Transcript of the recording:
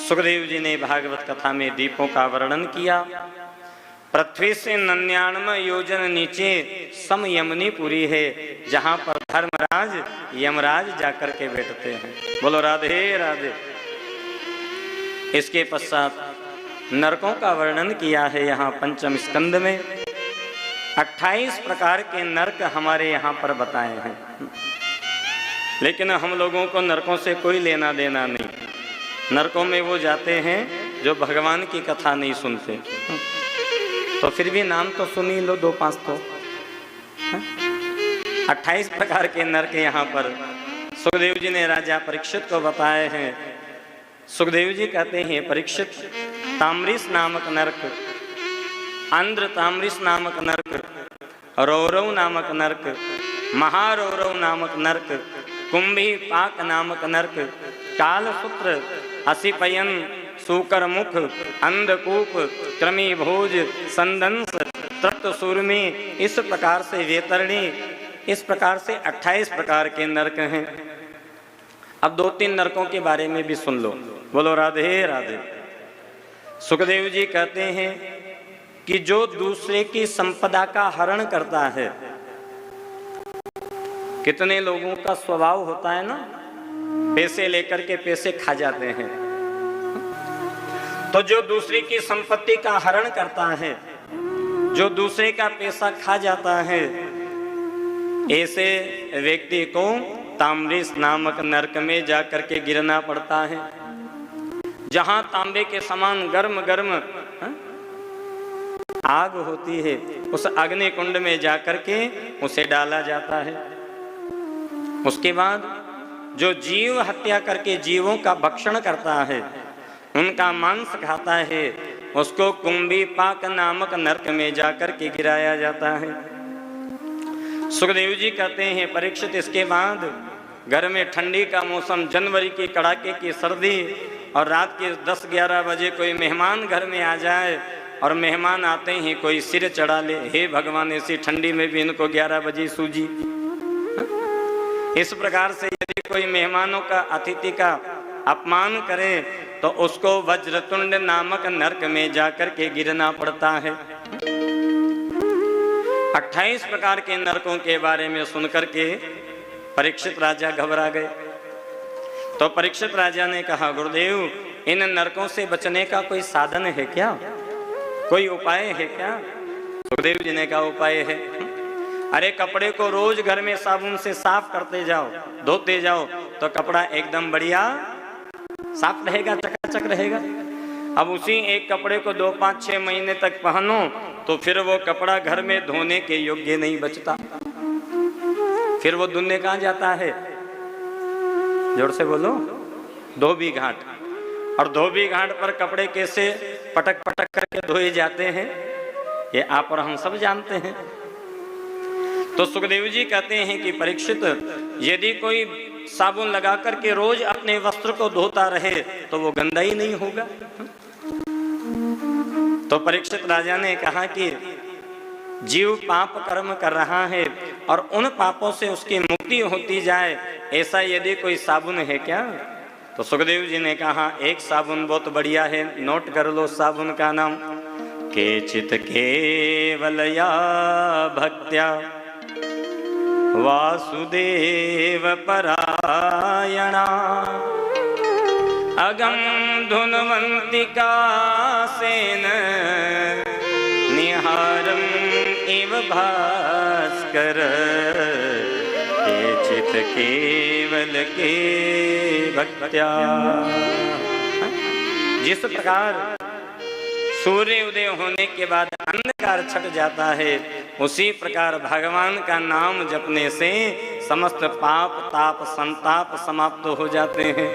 सुखदेव जी ने भागवत कथा में दीपों का वर्णन किया। पृथ्वी से 99 योजन नीचे सम यमनीपुरी है, जहां पर धर्मराज यमराज जाकर के बैठते हैं। बोलो राधे राधे। इसके पश्चात नरकों का वर्णन किया है यहाँ पंचम स्कंद में। 28 प्रकार के नरक हमारे यहाँ पर बताए हैं, लेकिन हम लोगों को नरकों से कोई लेना देना नहीं। नरकों में वो जाते हैं जो भगवान की कथा नहीं सुनते। तो फिर भी नाम तो सुन ही लो, 2-5 तो। 28 प्रकार के नरक यहाँ पर सुखदेव जी ने राजा परीक्षित को बताए हैं। सुखदेव जी कहते हैं, परीक्षित, ताम्रिस नामक नरक, आंध्र ताम्रिस नामक नरक, रौरव नामक नरक, महारौरव नामक नरक, कुंभी पाक नामक नरक, कालसूत्र, असिपयन, सूकर मुख, अंधकूप, क्रमी भोज, संदंस, तृप्त सूर्मी, इस प्रकार से वेतरणी, इस प्रकार से 28 प्रकार के नरक हैं। अब 2-3 नरकों के बारे में भी सुन लो। बोलो राधे राधे। सुखदेव जी कहते हैं कि जो दूसरे की संपदा का हरण करता है, कितने लोगों का स्वभाव होता है ना, पैसे लेकर के पैसे खा जाते हैं। तो जो दूसरे की संपत्ति का हरण करता है, जो दूसरे का पैसा खा जाता है, ऐसे व्यक्ति को ताम्रिस नामक नरक में जाकर के गिरना पड़ता है, जहां तांबे के समान गर्म गर्म आग होती है। उस अग्नि कुंड में जाकर के उसे डाला जाता है। उसके बाद जो जीव हत्या करके जीवों का भक्षण करता है, उनका मांस खाता है, उसको कुंभी पाक नामक नरक में जाकर के गिराया जाता है। सुखदेव जी कहते हैं, परीक्षित, इसके बाद घर में ठंडी का मौसम, जनवरी की कड़ाके की सर्दी, और रात के 10-11 बजे कोई मेहमान घर में आ जाए, और मेहमान आते ही कोई सिर चढ़ा ले, हे भगवान, ऐसी ठंडी में भी इनको 11 बजे सूझी। इस प्रकार से यदि कोई मेहमानों का, अतिथि का अपमान करे, तो उसको वज्रतुंड नामक नरक में जाकर के गिरना पड़ता है। 28 प्रकार के नरकों के बारे में सुनकर के परीक्षित राजा घबरा गए। तो परीक्षित राजा ने कहा, गुरुदेव, इन नरकों से बचने का कोई साधन है क्या, कोई उपाय है क्या? सुखदेव जी ने कहा, उपाय है। अरे कपड़े को रोज घर में साबुन से साफ करते जाओ, धोते जाओ, तो कपड़ा एकदम बढ़िया साफ रहेगा, चकाचक रहेगा। अब उसी एक कपड़े को 2, 5, 6 महीने तक पहनो, तो फिर वो कपड़ा घर में धोने के योग्य नहीं बचता। फिर वो धुलने कहाँ जाता है? जोर से बोलो, धोबी घाट। और धोबी घाट पर कपड़े कैसे पटक पटक करके धोए जाते हैं, ये आप और हम सब जानते हैं। तो सुखदेव जी कहते हैं कि परीक्षित, यदि कोई साबुन लगा करके रोज अपने वस्त्र को धोता रहे, तो वो गंदा ही नहीं होगा। तो परीक्षित राजा ने कहा कि जीव पाप कर्म कर रहा है और उन पापों से उसकी मुक्ति होती जाए, ऐसा यदि कोई साबुन है क्या? तो सुखदेव जी ने कहा, एक साबुन बहुत बढ़िया है, नोट कर लो साबुन का नाम। केचित केवलया भक्त्या वासुदेव परायणा अगम धुनवंतिका सेन निहारम इव भास्कर केचित केवल के भक्त्या। जिस प्रकार सूर्य उदय होने के बाद अंधकार छट जाता है, उसी प्रकार भगवान का नाम जपने से समस्त पाप ताप संताप समाप्त हो जाते हैं।